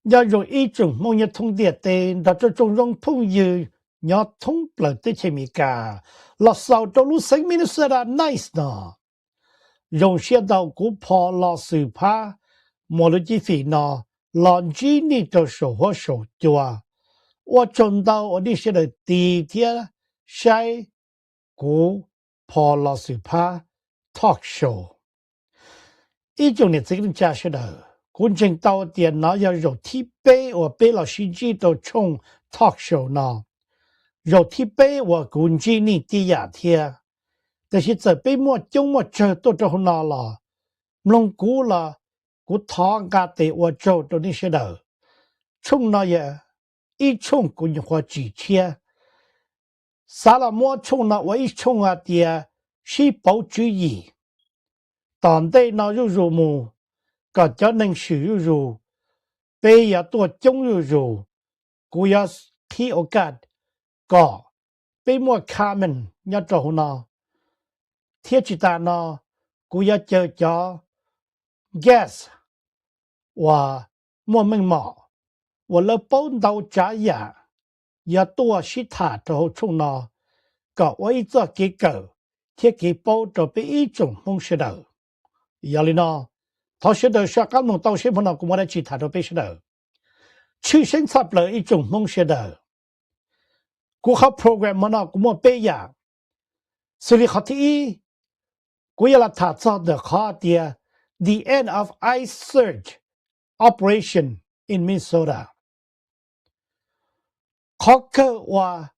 要用一种某些通电的，到这种用朋友要通不了的前面干，老少到路生命的时候 nice 呢，用些到股票老手帕，莫了几费呢，老几年都手和手对啊，我中到我的现在第一天晒股票老手帕 talk show，一种的这个假设的。古正到电脑要肉体杯，我背了司机都冲 talk show 呢。肉体杯我估计你第二天，但是这杯莫就莫这都这那了，弄古了，古汤家的我做到那些的，冲那也一冲古你花几千，啥了莫冲那我一冲啊爹，是保主义，当地那有入目。个叫能使用入，被也多中用入，故要提我干个，被莫卡门要做呢，天气大呢，故要叫 gas，我莫明毛，我了帮到家呀，要多西塔之后冲呢，个我一做给狗，贴给包着被一种风湿的，要哩呢。他晓得说刚弄到小朋友跟我的其他都不晓得，去审查不了一种梦晓得，过好 program 么呢？我背呀，所以好听，我要他找的好的 The End of Ice Surge Operation in Minnesota，考克我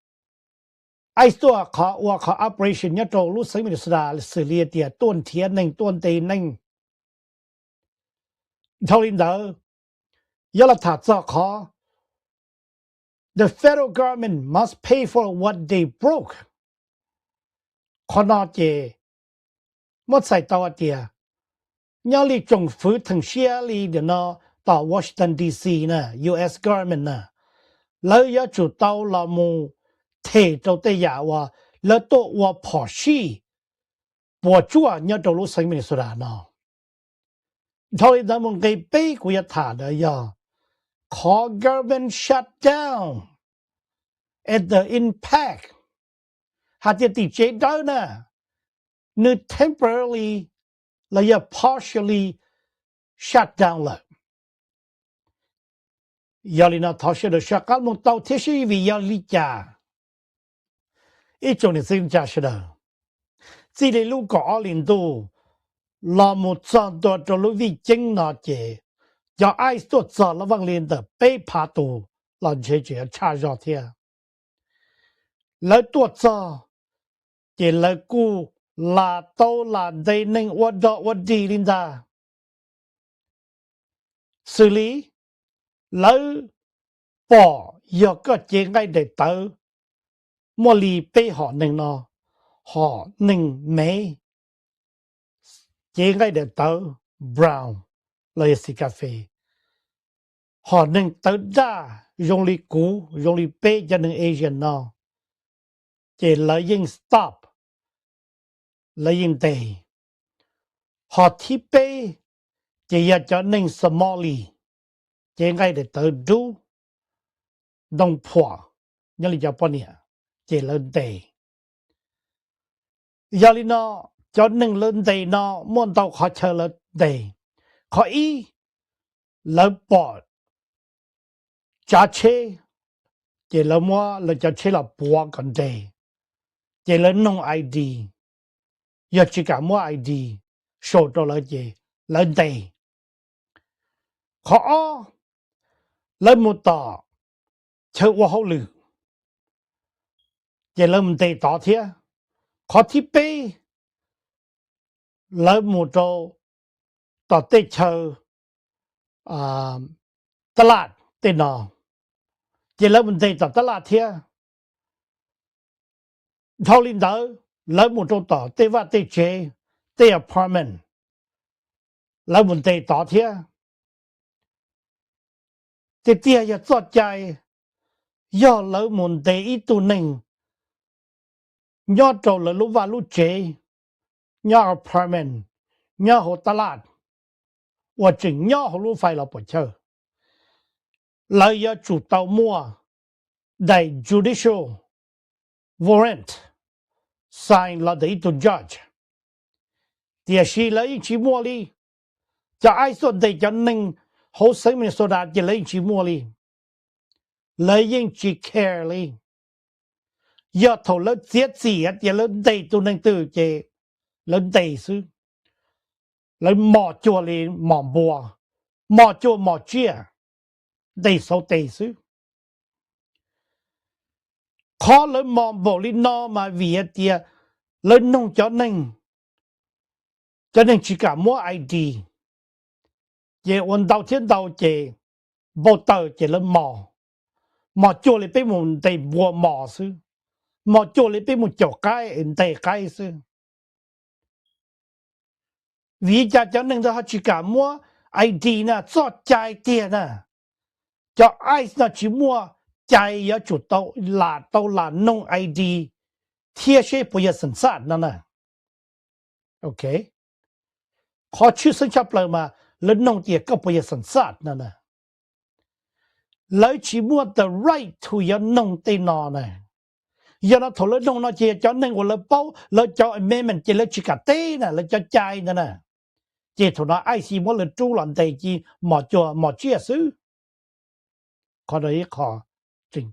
ice ตัวเขาว่าเขา operation เนี่ยตัวรู้สึกมีสุดาสิเลียเดียต้นเทียนหนึ่งต้นเตยหนึ่งเท่านี้เด้อยาละถ้าเจ้าเขา The federal government must pay for what they broke ขนาดเจมดใส่ตัวเดียยาลีจงฟื้นถึงเชียลีเดียนะต่อ Washington D.C. นะ U.S. government นะแล้วยาจุดเตาละมูเทเจ้าเตียว่าแล้วตัวว่าพอชีปวดจั่วยาตัวรู้สึกมีสุดานะเท่าที่ดำมึงเกยเป้กูยาถาเดียขอ government shut down at the impact หากจะติดเจได้นะนึก temporarily และอย่า partially shut down เลยยาลินาทอชเดชักการมุ่งเตาเทชีวิยาลิจาอีจงในสิ่งจ่าชเดที่ได้ลูกก็อลินดูลามุจันตัวตัวลูกวิจิงนาเจจะไอส์ตัวจ่าระวังเรียนเดไปพาตูหลังเฉยๆชาจอเทียแล้วตัวจ่าเจแล้วกูลาโตลาได้หนึ่งวัดดอกวัดดีลินดาสุลีแล้วปอยกก็เจงไงเด็ดเตอมอลีไปหอหนึ่งนอหอหนึ่งเมเจงไงเด็ดเตอบราวน์เลยสิกาแฟหอหนึ่งเตอด้ายงลีกูยงลีเปจะหนึ่งเอเชียนนอเจเลยยิงสต็อปเลยยิงเตหอที่เปเจอยากจะหนึ่งสมอลีเจงไงเด็ดเตอดูดงผัวยังลีจะปนเนี่ยเจเลยเตยาลินาจนหนึ่งเลินเดย์นอม่วนเตาขอเชลเดย์ขออีเลิปอดจ่าเชเจลมัวเราจะเชลปัวกันเดย์เจลนงไอดีอยากจะกับมัวไอดีโชว์ตัวเลยเจเลินเดย์ขออ้อเลิมุตต่อเชื่อว่าเขาลือเจเลิมเดย์ต่อเทียขอที่เป้เลิมุโตต่อเตเชอตลาดเตนอเจแล้วมันเตต่อตลาดเทียเท่าลินเดอแล้วมันต่อเตว่าเตเจเตอพาร์ตเมนต์แล้วมันเตต่อเทียเตเตียอย่าจอดใจย่อแล้วมันเตอีตัวหนึ่งย่อโจแล้วรู้ว่ารู้เจย่ออพาร์ตเมนต์ย่อหัวตลาดว่าจึงย่อหัวรู้ไฟเราปวดเชอ lợi ya chủ tàu mua đại judicial warrant sign là để tụ judge thì khi lấy chỉ mua đi cho ai số để cho nên hồ sơ mình số đạt chỉ lấy chỉ mua đi lấy những chỉ care đi giờ thầu lớn giết gì hết giờ lớn đầy tụ nên từ chế lớn đầy sư lấy mỏ chùa đi mỏ bùa mỏ chùa mỏ chia đầy số đầy sư khó lấy mỏ bùa đi no mà vì hết giờ lớn nông cho nên chỉ cả mua ID chế ôn đầu thiên đầu chế bộ tờ chế lớn mỏ chùa đi bên một đầy bùa mỏ sư mỏ chùa đi bên một chỗ cái đầy cái sư vì cho nên họ chỉ cả mua ID nè cho trái tiền nè cho ai nó chỉ mua trái ở chủ tàu là nông ID thiết sẽ bây giờ sinh sản nè ok họ chưa sinh chấp lời mà lớn nông tiền có bây giờ sinh sản nè lấy chỉ mua the right to your nông tên nọ nè giờ nó thổi lớn nông nó chỉ cho nên của lấy bao lấy cho amendment chỉ lấy chỉ cả tê nè lấy cho trái nè chỉ thằng nó ai xí mỗi lần chú lần đây chỉ mỏ chùa mỏ chia sứ, có đấy khó chỉnh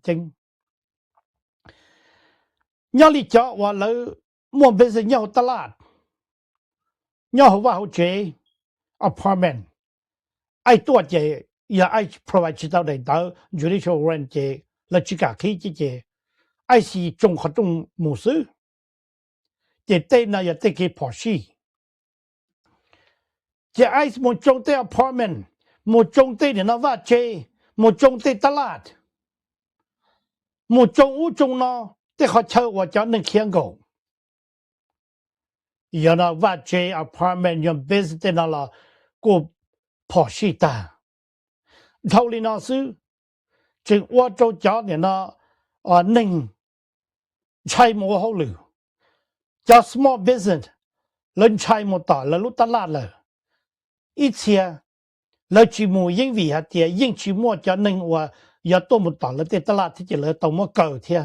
nhớ lý cho và lỡ muốn bây giờ nhau tơ lạt nhau vào chế apartment ai tua chế ya ai provide chỉ tao để tao judicial rent chế là chỉ cả khi chế ai xí trong hoạt động模式，chế tên này ya tên cái bỏ xí。จะไอ้หมดจงเตะ apartment หมดจงเตะเนี่ยนะว่าเจหมดจงเตะตลาดหมดจงอู้จงเนาะแต่เขาเชื่อว่าจะนึกเขียงกูอย่างนั้นว่าเจ apartment ยัง business นั่นละกูพอชีตาเท่านี้นะซื้อจึงว่าเจ้าจ๋าเนี่ยนะหนึ่งใช้หมดเขาหรือจะ small business เล่นใช้หมดต่อแล้วรู้ตลาดเลย一切，เราchỉ mua những vị hạt tiền, những chỉ mua cho nênว่าอย่าตัวมันต่อแล้วแต่ตลาดที่จะเลยตัวมันเก่าเทีย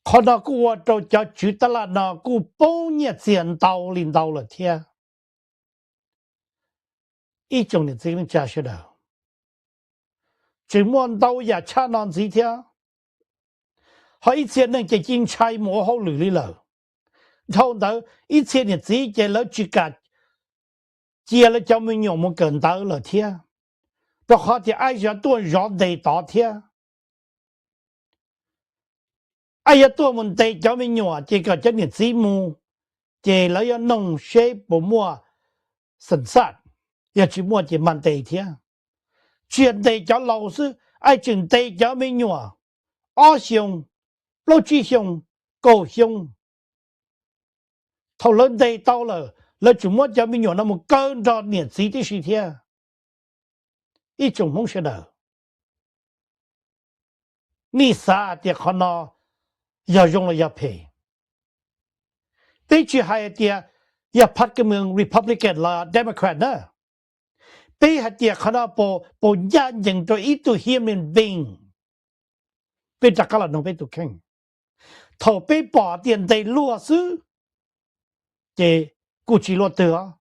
คนเรากูว่าเราจะจุดตลาดเรากูป้องเนี่ยเสียนเตาลินเตาเลยเทียอีจงเนี่ยจริงๆจะใช่เด้อจึงมันเตาอย่าชานอนสิเทียเขาอีเสียนั่นจะยิงใช้หมูเขาหรือเลยเท่านั้น一切你自己了去干，接了叫们用们更到了天，不好的爱呀多绕得到天，爱呀多们得叫们用这个叫你字幕，这了要弄些不么生产，要去么就慢得天，全得叫老师爱真得叫们用，阿兄、老弟兄、高兄。thầu lớn đây tao là chủ muốn cho mình nhỏ nó một cơn đó niệm gì thì gì thế ít chung không sẽ đâu ni sa thì họ nó giờ dùng là giờ pay bây giờ hai thì giờ phát cái mình Republican là Democrat nữa bây giờ thì họ nó bộ gia đình cho ít tu human being bây giờ cái là nó bây tu kinh thầu bây bỏ tiền đây lúa xứ chế cụ chỉ lo thừa,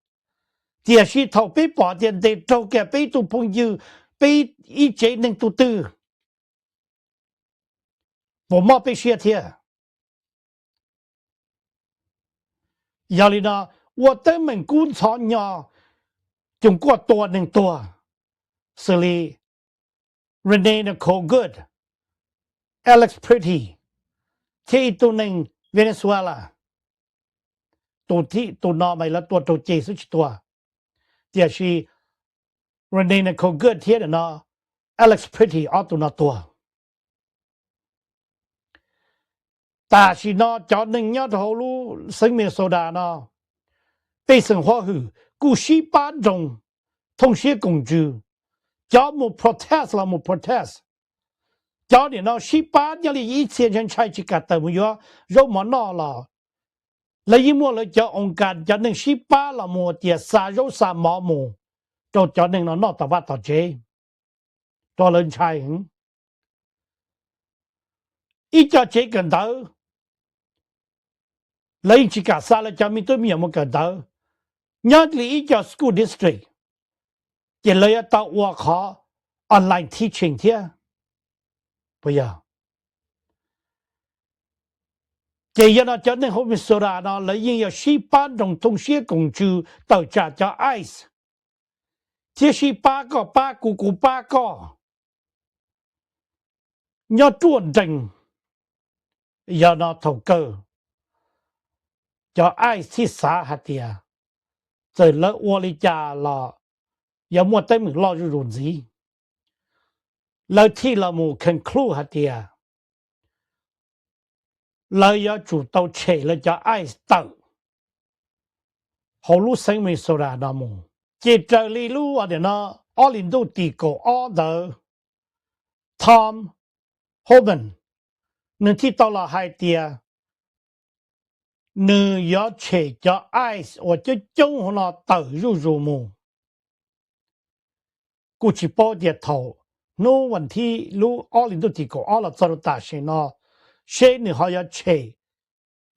thì khi thầu bị bỏ tiền để trâu kẻ bị tụ phong dư, bị ý chế nên tụ tư, bộ mà bị xia thiệt, giờ này na, 我对门观察呢，中国多能多，所以 Renee Nicole Good, Alex Pretty, ที่ตัวหนึ่งเวเนซุเอลาตัวที่ตัวนอไปแล้วตัวเจสุดตัวเดี๋ยวชีเรนนี่เขาเกิดเทียนนะอเล็กซ์พริตตี้ออตัวนอตัวแต่ชีนอจอหนึ่งยอดเขารู้ซึ่งมีโซดานะ被生活后故事八种同些工具叫么 protest 啦么 protest 叫你那18年里以前人才去干的么样肉么那了แล้วยิ่งมัวเลยจะองค์การจะหนึ่ง18ละมัวเตียสาโรสาหมอมู cho nên nó tao bắt tao chế cho lên trai hứng ít cho chế cần tao lấy chỉ cả xa là cho mình tôi miệng một cần tao nhớ lý ít cho school district chỉ lấy tao qua khó online teaching thế bây giờ chỉ nó cho nên hôm sau đó nó lấy những cái班đồng同学共住到家叫 ice 这是八个八姑姑八个nhớ chuẩn định giờ nó thầu cơ cho ai thì xã hạt tiền rồi lỡ ô lý cha là giờ mua tới mình lo rồi gì lỡ thì là một conclude hạt tiền lỡ giờ chủ tàu chế là cho ai tự họ lúc sinh mình số ra nó mù chỉ trợ lý lúc ở đây nó ở liên đô tì cổ ở đó Tom Hoban nên thì tao là hai tiền nữ要切叫 ice 或者中和那投入目，估计包点头，no 问题，如二零都提过，二了做到大学呢，谁你还要切，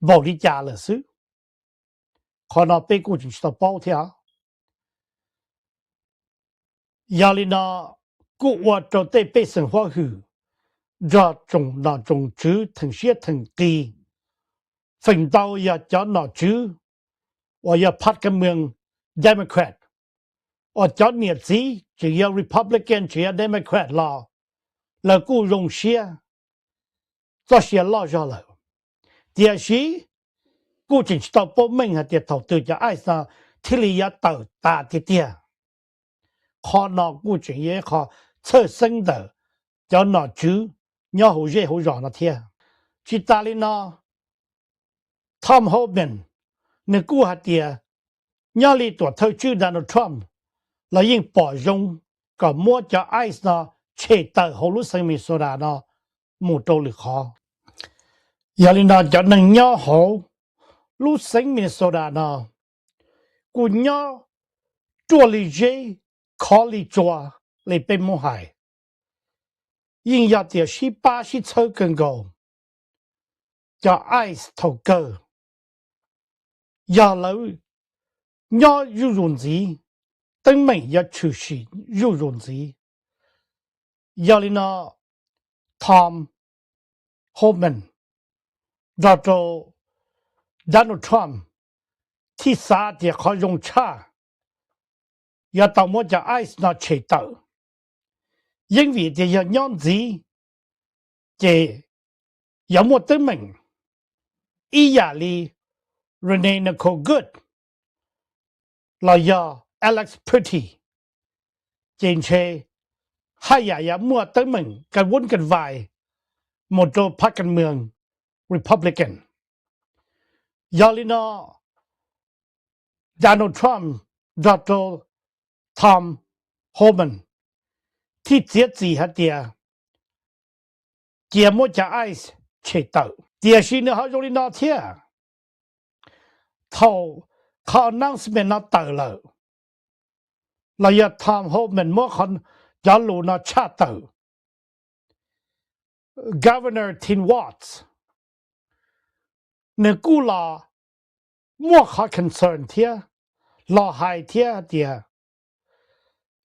冇你家了是，可能被估计到包条，要你呢，估我就得被生活去，这种那种主腾些腾低。phần đầu giờ cho nó chứ, và giờ phát cái miệng Democrat, và cho nhiều gì chỉ là Republican chỉ là Democrat là cú dùng xe, cho xe lo cho là,第二是cú chính tàu bộ mình hay để đầu tư cho ai sao, thì là tàu ta thì tiền, khó nó cú chính也khó测生的，cho nó chứ, nhớ hậu dễ hậu rõ nó thiệt, chỉ ta lên nó Tom Hoban 你估下啲壓力大頭主Donald Trump 來應保容個摸着 ice 呢，切到好多生命所啦呢，冇道理好。壓力呢就能壓好，路生命所啦呢，故壓做理解考慮做嚟被冇害，應要啲18抽更高，叫 ice 頭高。要楼要有融资，等门要出现有融资，要你那 Tom Homan 绕着 Donald Trump ที่สาเดียเขา用ชา要到我家 ice 那切到，因为这要样子，这要么等门，一压力 Renee Nicole Good 老要 Alex Pretty เจนเชให้อย่ามัวตั้งมึงกันวุ่นกันวายหมดโจพรรคการเมือง Republican ยาลินา Donald Trump ดอโจ Tom Homan ที่เสียจีฮัดเดียเกียมัวจะไอซ์เฉดเต่าเดียชีนเขาโยลินาเทียเท่าเขานั่งสเปนนาเต่าเลยเราอยากทำให้มันมั่วคนจะรู้นาชาติ Governor Tim Watts เนี่ยกูลามั่วเขา concern เทียรอหายเทียเดีย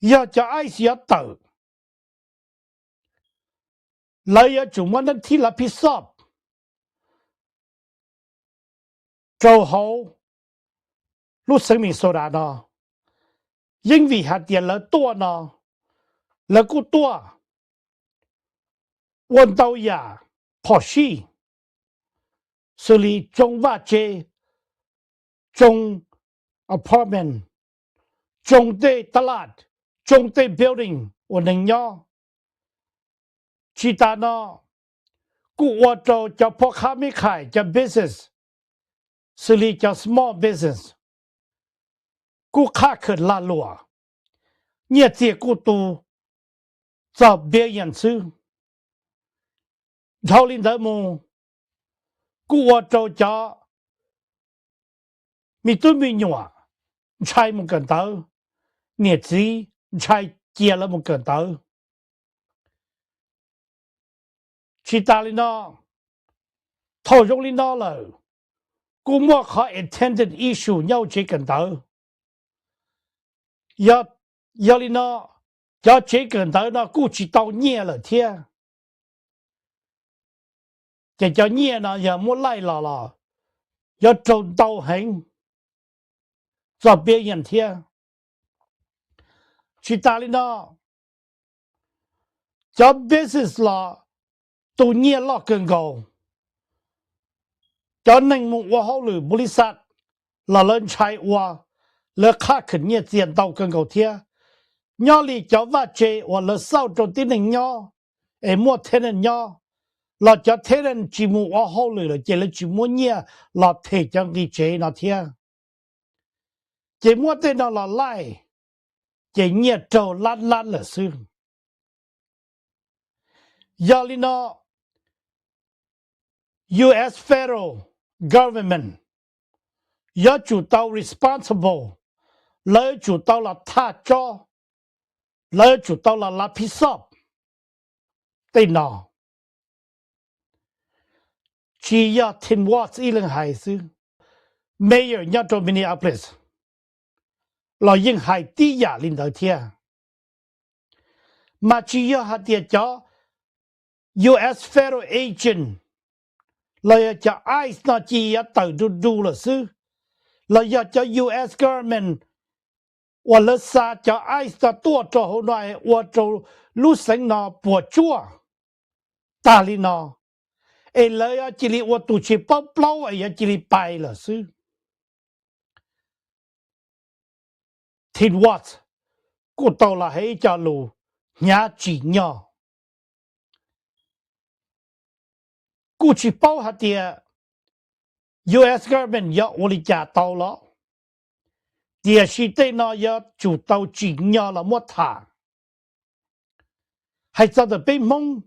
อยากจะไอเสียเต่าเราอยากจุ่มวันนั้นที่รับผิดชอบเจ้าเขารู้สึกมีโซดาเนาะ因为他点了多呢，了个多，问到呀，跑西，所以中瓦街、中 apartment、中的ตลาด、中的 building 我能要，其他呢，กูว่าจะพ่อค้าไม่ขายจะ business 所以จะ small business กูค่าเขินลาลัวเนี่ยเจียกูตูจะเบียยันซื้อเท่าลินเดมูกูว่าจะมีตุ้มมีหนัวใช้มันกันเตอ nhiệt gì chạy chia là một cơn tớ chỉ ta lên nó thầu trong lên nó là cú mua khó attended issue nhau chỉ cần tớ giờ giờ lên nó giờ chỉ cần tớ nó cú chỉ tao nhẹ là thiên chỉ cho nhẹ nó giờ mua lại là giờ trâu tao hành giờ别人天去打理呢，这 business 啦，都捏了更高，这能木我好了，不离散，老人拆我，了卡肯捏见到更高天，鸟里叫挖掘我了少着的人鸟，哎莫天人鸟，老叫天人积木我好了，这了积木捏，老天将的这那天，这莫的那老来，这捏着烂烂了是。要里呢 U.S. federal government 要主导 responsible 来主导了他做来主导了拉皮索对呢只要听我一人孩子 mayor 要做 Minneapolis 老人海地亚领导天嘛只要他的叫 U.S. federal agent 来叫 ICE 那只要到ดู了是来要叫 U.S. government 我了啥叫爱啥多着后来我就路生呢不做，大理呢，哎了呀这里我都去包包哎呀这里摆了是，听我过到了黑家路，伢几鸟，过去包下的 U.S. government 要我的家到了，第是对呢要就到几鸟了莫他，还真的被蒙。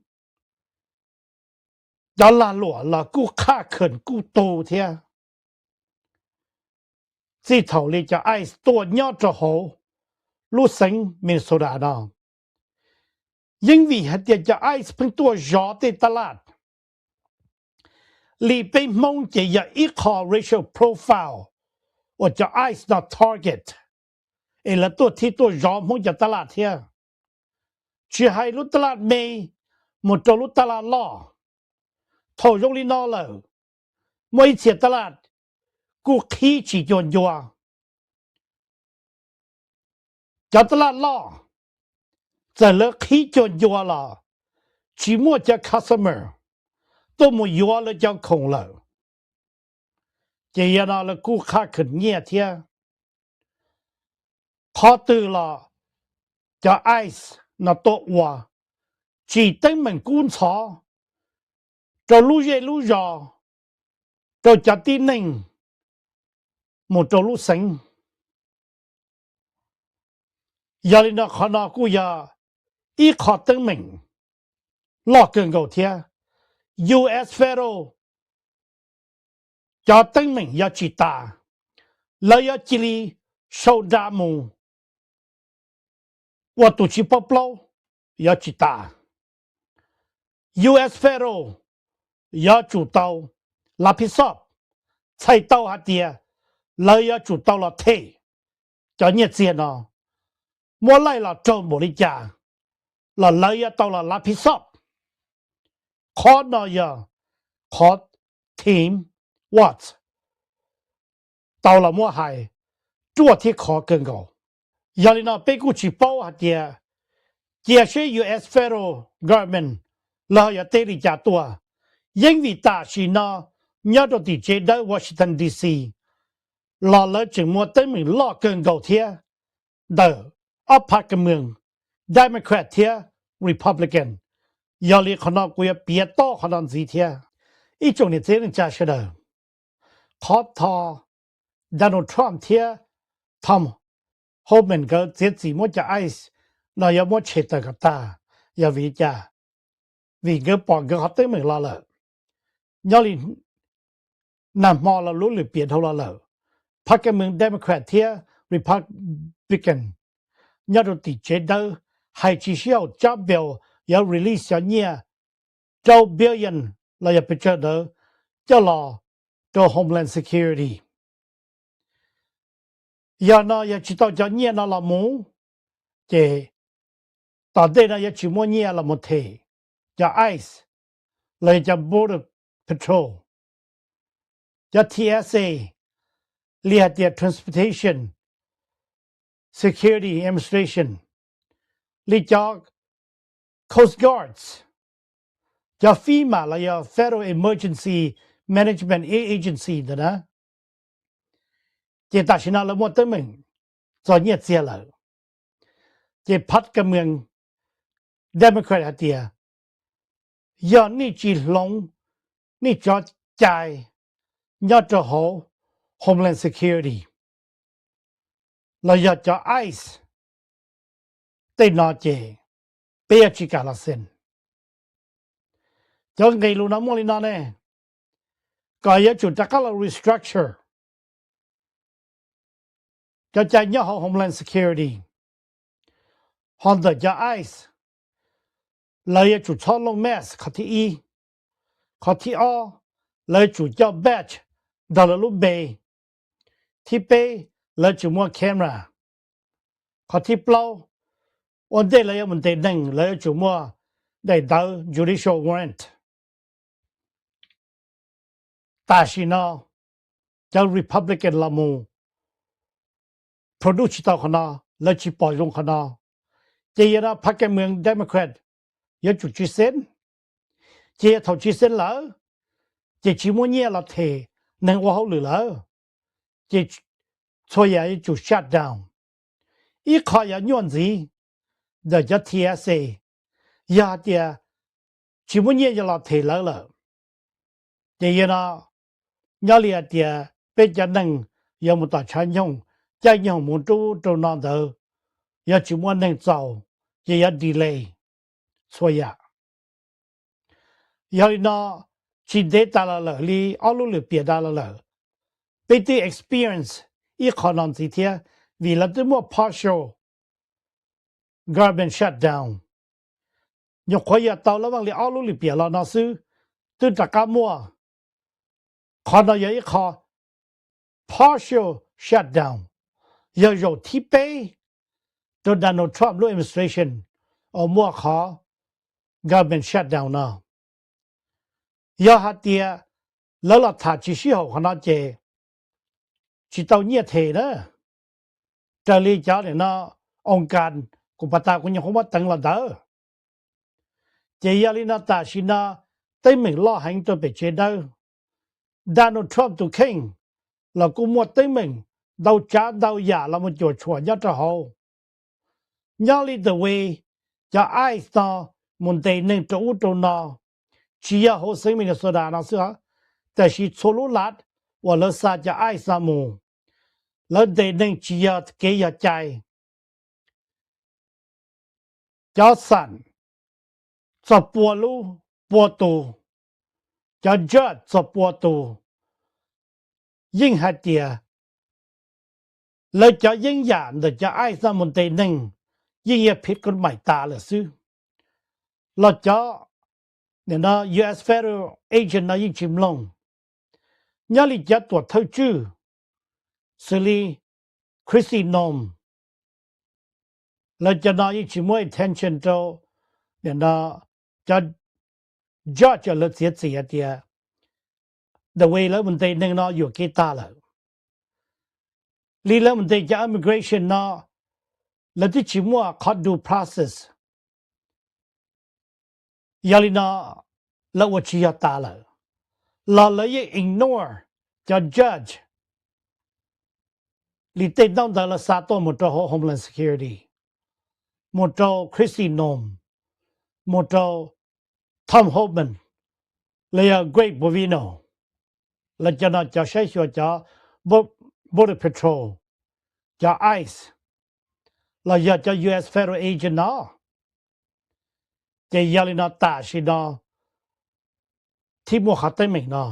要拉落了，กูฆ่าเขินกูโตเทียที่เท่าเลยจะไอ้ตัวยอดจะโหรู้สึงมีสุดาดองยิ่งวิเหตุจะไอ้เพิ่งตัวยอดในตลาดลีไปมองจะอย่าอีคอ racial profile ว่าจะไอ้ not target เอละตัวที่ตัวยอดมองจะตลาดเทียชื่อให้รู้ตลาดเมย์หมดจะรู้ตลาดล่อถอยงลีนอเลยไม่เสียตลาดกูขี้จีจวนยัวจะตลาดล่อจะเลิกขี้จวนยัวล่ะchỉ mua cho customer tôi muaยัวเลยจะคงเลยจะยังเอาเลยกูค่าขึ้นเงี้ยเทียพอตื่นละจะไอซ์น่ะตัววัวchỉ登门观察จะรู้เยรู้ยอจะจะตีหนึ่งหมดจะรู้สิงยาลินาขนากูยาอีขอ登门ลอกเกินกูเทีย U.S. federal จะ登门要จิตาแล้ว要จิลีโซดามูว่าตุชิปปล要จิตา U.S. federal 要主导รับผิดชอบใช้เต้าหาเดียแล้ว要主导了เทจะเนี่ยเจียนอมัวไล่ละโจมบริจาละเลย要到了รับผิดชอบขอนอยขอทีมวัด到了莫海做ที่ขอเกินก่อยาลินาไปกูจีป้าหาเดียเจียช่วย U.S. federal government แล้วอย่าเตลิจ่าตัวยิ่งวิตาชีนาญาติที่เจได้ Washington D.C. รอแล้วจึงมัวเต้นมือล่อเกินก่าเทียเดออัพพรรคเมือง Democrat เทีย Republican ยาลีขนาดกูเปียโต้ขนาดสีเทียอีจงเนี่ยเจริญจ่าเฉลยขอทอโดนัลด์ทรัมป์เทียทำโฮมเมนก็เจ็ดสีมัวจะไอซ์เราอย่ามัวเฉดกับตาอย่าวิจาวิเกปอนก็เขาเต้นมือเราเลยยาลีนำมอเรารู้หรือเปลี่ยนเท่าเราเลยพรรคเมือง Democrat เทีย Republican nhớ được tỷ chế đâu hay chỉ需要 job bill 要 release 要年州 billion 来要不觉得叫了到 Homeland Security 要呢要知道叫年那了么这到底呢要去么年了么提叫 ICE 来叫 Border Patrol 叫 TSA 厉害的 Transportation Security Administration 厉叫 Coast Guards 叫 FEMA 了要 Federal Emergency Management Agency 的呢这大是那了么登门做业接了这พัดกับเมือง Democrat เดียย้อนนี่จีหลงนี่จอใจยอดจะหอ Homeland Security เราอยากจะ ICE ได้นอเจเปียจิกาลเซนจะไงรู้นะมอลินาเนี่ยก็อยากจุดจะก็เรา restructure จะใจยอด Homeland Security ฮอนเดอร์จะ ICE เราอยากจุดชอบลงแมสข้อที่ข้อที่เราจุดเจ้า batch ดอลลาร์เบย์ที่เปเราจุดมัว camera ข้อที่เปล่าวันเดียวเรายังมันเดินหนึ่งเราจุดมัวได้ดาว judicial warrant แต่สินะเจ้า Republican ละมู produce ต่อขนาเราจีปล่อยลงขนาเจียนะพรรคการเมือง Democrat ยังจุดจีเซนเจียถอดจีเซนแล้วเจียจีมัวเนี่ยเราเทหนึ่งว่าเขาหรือแล้วเจียช่วยยังจุด shut down อีกข้อยังย้อนสิเดี๋ยวจะ TSA ยาเดียจีมัวเนี่ยจะเราเทแล้วล่ะเจียนะยาเลียเดียเป็นจะหนึ่งยังมุตตาชันยงใจยังมุตูตรงนั้นเถอะยาจีมัวหนึ่งเจ้าเจีย delay ช่วยยาลีน่าชีเดตาละเลยลีอาลูเลยเปียดาละเลยเป็นที่ experience อีกขนาดที่เทียวิลาตัวมัว partial government shutdown ยกขวายตาละวังลีอาลูเลยเปียละน่าซื้อตัวจักรมัวขนาดยังอีกข้อ partial shutdown ยังอยู่ที่เป้ตัวดานอลด์ทรัมป์ administration เอามัวข้อ government shutdown นะยาฮัดเดียแล้วเราถ้าจิชิเขาขนาดเจจิตเอาเนี่ยเทนะจะเรียกเนี่ยนะองค์การกุปตาคุณยังคงว่าตั้งระดับเจียลินาตาชินาเต็มมือล่อหังตัวไปเจดาดานอลด์ทรัมป์ตัวเข่งเรากูมัวเต็มมือดาวจ้าดาวยาเรามันจวดชวนยัดจะเอายาลิเดเวจะไอซ์นามุนเตนึงจะอุตโตนาชียาโฮเซมินสดานาเสือแต่ชีโซลุลัดว่าเราสาจะไอซ์นามูแล้วเดนึงชียาเกียใจจอสันจะปัวลูปัวตูจะเจิดจะปัวตูยิ่งหัดเดียแล้วจะยิ่งหยาดแต่จะไอซ์นามุนเตนึงยิ่งผิดกฎหมายตาเลยซื้อเราจะเนี่ยนะ U.S. Federal Agent นะยิ่งชิมลงยาลิจะตรวจเท่าชื่อสิลีคริสตินอมแล้วจะนะยิ่งชิมว่า attention โตเนี่ยนะจะเลือดเสียเดียแต่เวลามันเตนึงนะอยู่กี่ตาแล้วลีแล้วมันเตจะ immigration นะแล้วที่ชิมว่า court due processยาลินาแล้วว่าชียตาเลยเราเลยยัง ignore จะ judge ลิเตต้องแต่ละสาตัวหมดตัว Homeland Security หมดตัวคริสตินอมหมดตัวทอมโฮแมนเลยเกรกโบวิโนแล้วจะน่าจะใช้ชัวจะ Border Patrol จะ ICE แล้วอยากจะ U.S. Federal Agent นะจะยาลินาตาชินาที่มัวขัดเต็มนะ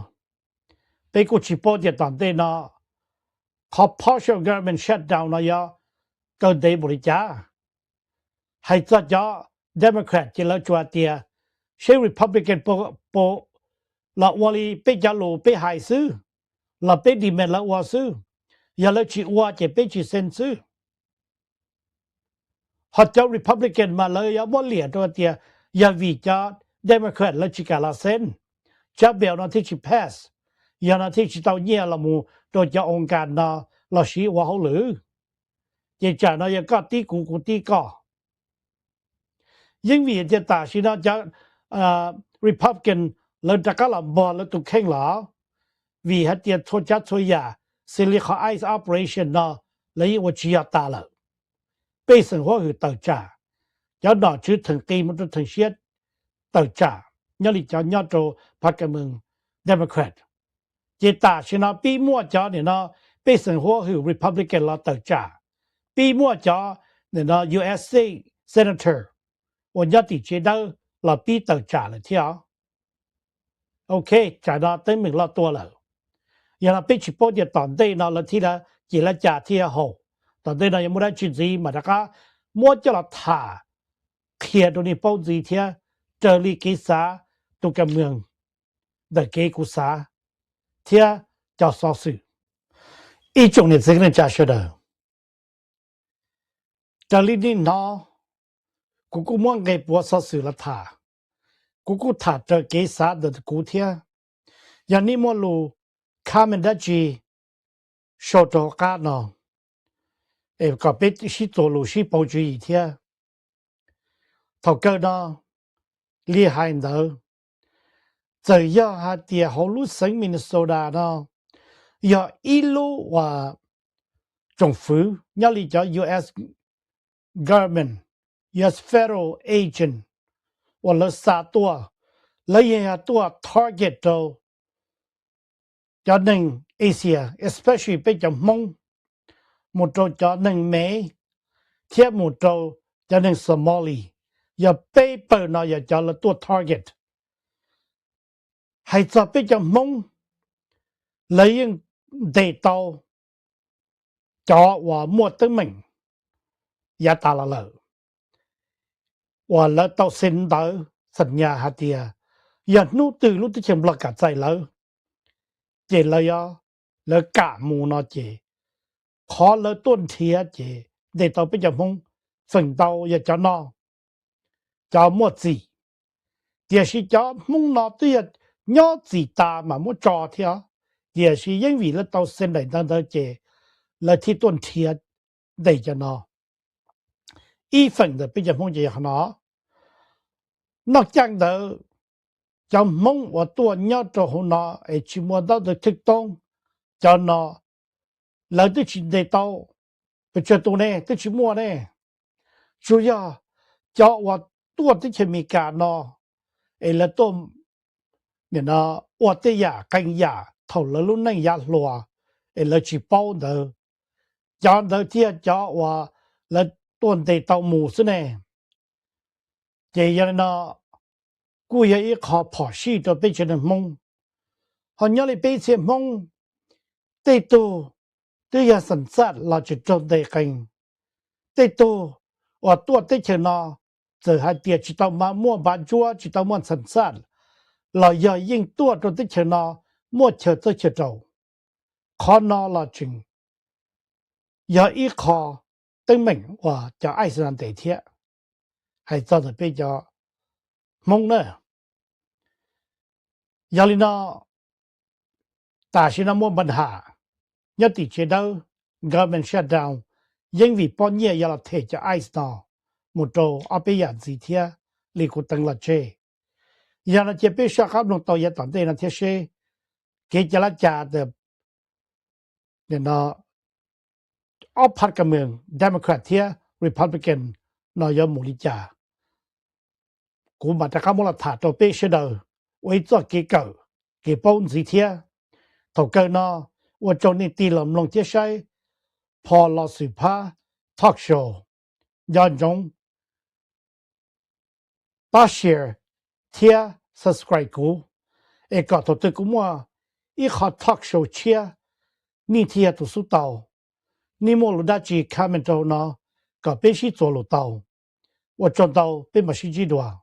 ไปกูชิปอดีตันเตนะขอ partial government shutdown นะยาก็ได้บริจา hay cho Democrat chỉ là chua tia sẽ Republican po là wali pe cho lù pe hại sư là pe đi men là wa sư giờ là chỉ wa chỉ pe chỉ sen sư họ cho Republican mà lời ya bỏ liệt chua tia giờ vì cho Democrat là chỉ cả là sen cho biểu nó thì chỉ pass giờ nó thì chỉ tao nhẹ là mù rồi cho ông can nó là sĩ wa hậu lử chỉ trả nó giờ có tí cụ tí có因为这大是呢，讲Republican 了这个了不了都看了，为他的出家出呀，是里和 ICE operation 呢，来我只要打了，被生活去到家，要拿去腾地么都腾些到家，那里叫要做帕克蒙 Democrat，这大是呢比莫叫你呢被生活去 Republican 了到家，比莫叫你呢 USA Senator。我要地接到老毕等trả了条 ，OK trả到等mình lo多了，然后被去报的当地呢，了提了接了价贴好，当地呢也没得去gì mà大家摸着了他，贴到你报纸贴，这里给啥都个名，的给个啥，贴叫少数，一种的这个人假设的，这里的呢。กูมองไงปัวสสื่อละถากูถาเจอเกษาเดกูเทียยันนี่มัวลูคามันได้จีโชโตกาเนาะก็เป็นชิโตลูชิปอจีเทียทอกเกอร์เนาะ厉害เนาะ只要哈啲好路生命的手段เนาะ要一路ว่า政府要嚟咗 U.S. government。Yes, federal agent 或者啥多，你也多 target 到，就能 Asia especially 比較猛，冇做就能美，貼冇做就能 Somali，要 paper 呢也叫了多 target，係就比較猛，你用地道，就話冇得明，也打了了。ว่าแล้วต้องเซ็นเตอร์สัญญาฮาเตียอย่านู้ตื่นรู้ที่เชื่อมหลักใจแล้วเจเลยอ่ะแล้วกะมูนอเจขอแล้วต้นเทียเจเด็กต่อไปจะมงสิ่งเตาอย่าจะนอจะมวดสีเดี๋ยวสิจะมงนอตัวย่อสีตามามัวจอเทียเดี๋ยวสิยังวีแล้วต้องเซ็นไหนตั้งแต่เจแล้วที่ต้นเทียเด็กจะนอ一份的比较梦见很好，那讲的叫梦我多鸟着好呢，哎，去摸到的激动，叫呢，来得去得到，不觉得呢，得去摸呢，主要叫我多的去没干呢，哎，来多，你呢，我的呀跟呀，头了路那呀落，哎，来去包的，叫的天叫我来。ต้นเตเตาหมูซะแน่เจยันนะกูยังอีขอพอชีตัวเป็นเช่นมงหอนยาลิเป็นเช่นมงเตตัวตัวยังสันสัตเราจะจนเตกันเตตัวว่าตัวเตเชนะจะให้เดียจิตามามั่วบานจัวจิตามันสันสัตเราอย่ายิ่งตัวตัวเตเชนะมั่วเฉยเตเฉยเจ้าขอนอเราจึงอย่าอีขอ登明话叫爱斯兰地铁，还做得比较猛呢。有哩呢，但是呢冇ปัญหา一啲接到 government shutdown，因為半夜要睇就 ice 呢，冇做阿比人字鐵，你個登落去，然後這邊上海弄到一當地那鐵是，給咗啦家的，呢。อพัดกับเมืองเดโมแครตเทียรีพับลิกันนอยมูลิจากูมาตะกามลถาตัวเป้เชดไว้做เก่าเก็บป้อนสีเทียถกเกินนอว่าจนนี่ตีลำลงเทียใช้พอลอสุภาทอล์กโชว์ย้อนจงป้าเชียร์เทีย subscribe กูก็ตัวตึกกูว่าอีขอทอล์กโชว์เชียนี่เทียตุสุเตานี่มอลดาจีคาเมนโตนะก็เป็นสิ做路到我做到被没时间多。